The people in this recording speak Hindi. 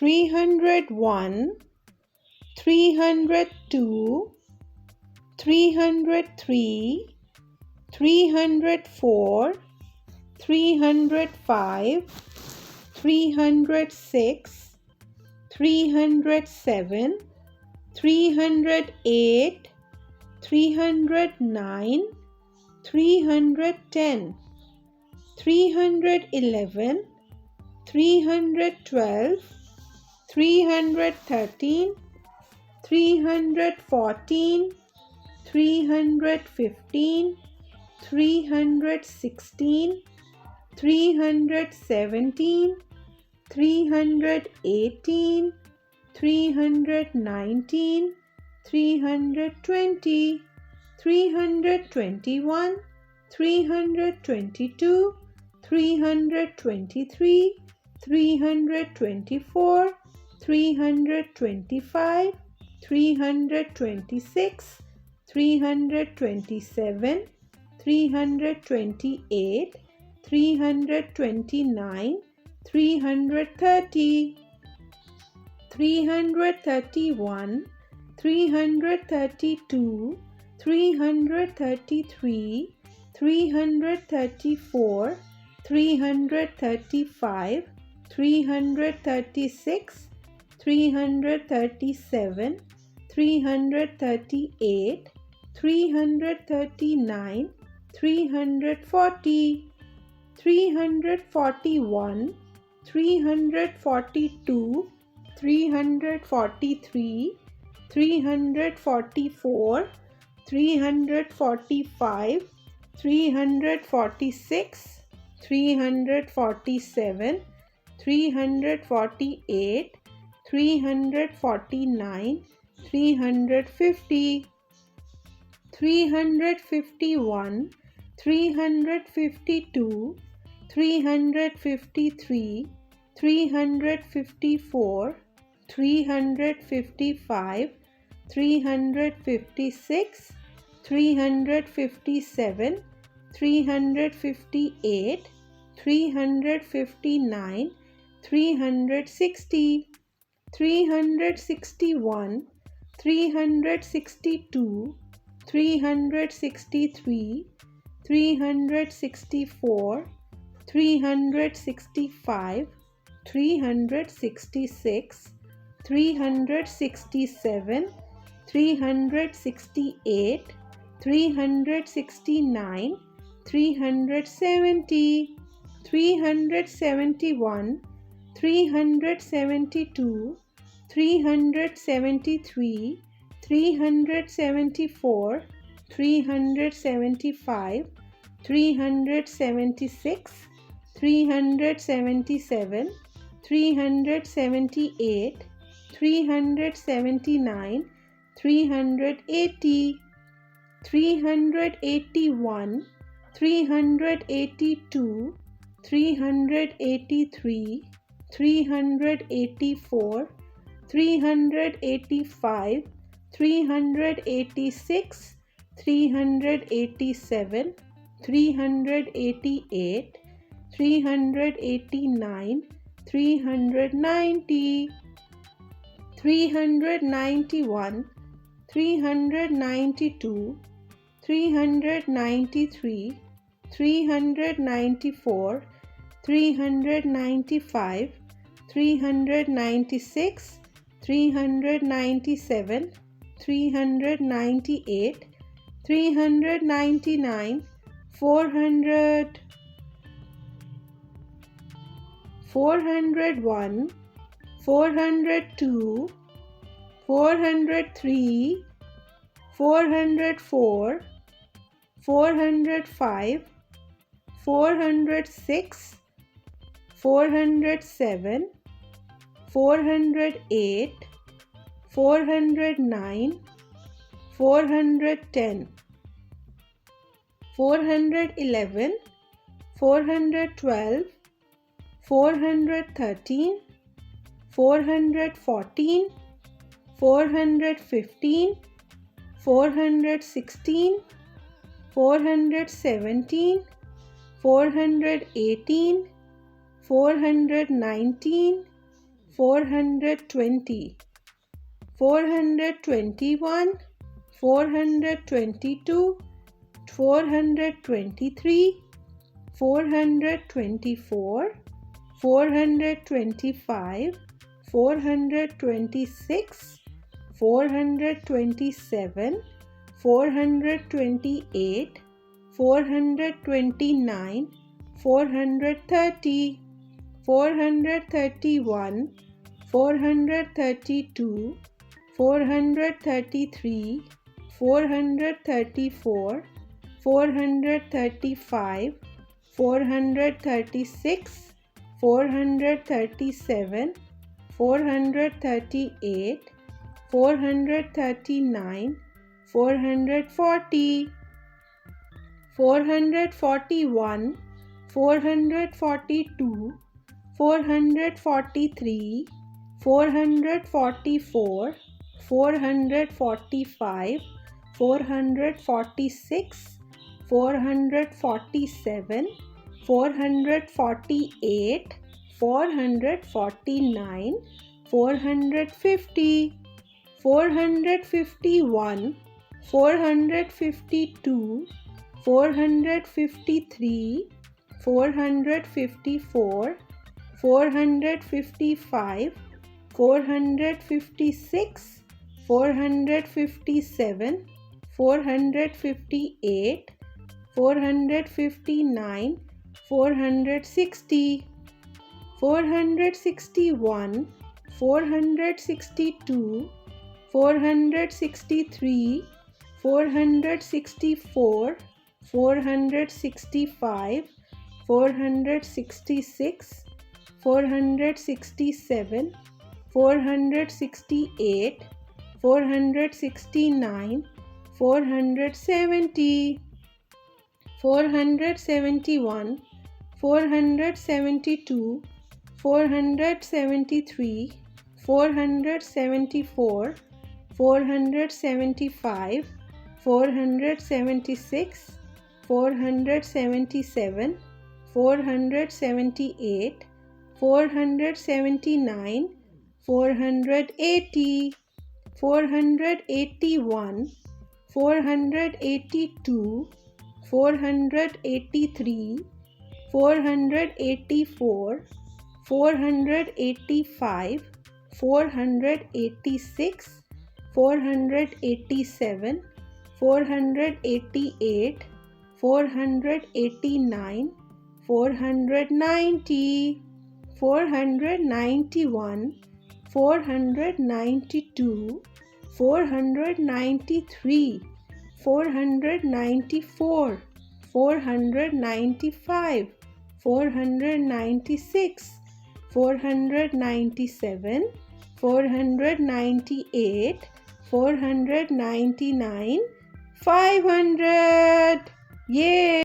301, 302, 303, 304, 305, 306, 307, 308, 309, 310, 311, 312, 313, 314, 315, 316, 317, 318, 319, 320, 321, 322, 323, 324, 325, 326, 327, 328, 329, 330, 331, 332, 333, 334, 335, 336, 337, 338, 339, 340, 341, 342, 343, 344, 345, 346, 347, 348, 349, 350, 351, 352, 353, 354, 355, 356, 357, 358, 359, 360, 361, 362, 363, 364, 365, 366, 367, 368, 369, 370, 371, 372, 373, 374, 375, 376, 377, 378, 379, 380, 381, 382, 383, 384, 385, 386, 387, 388, 389, 390, 391, 392, 393, 394, 395, 396, 397, 398, 399, 400, 401, 402, 403, 404, 405, 406, 407, 408, 409, 410, 411, 412, 413, 414, 415, 416, 417, 418, 419, 420, 421, 422, 423, 424, 425, 426, 427, 428, 429, 430, 431, 432, 433, 434, 435, 436, 437, 438, 439, 440, 441, 442, 443, 444, 445, 446, 447, 448, 449, 450, 451, 452, 453, 454, 455, 456, 457, 458, 459, 460, 461, 462, 463, 464, 465, 466, 467, 468, 469, 470, 471, 472, 473, 474, 475, 476, 477, 478, 479, 480, 481, 482, 483, 484, 485, 486, 487, 488, 489, 490, 491, 492, 493, 494, 495, 496, 497, 498, 499, 500. Yay!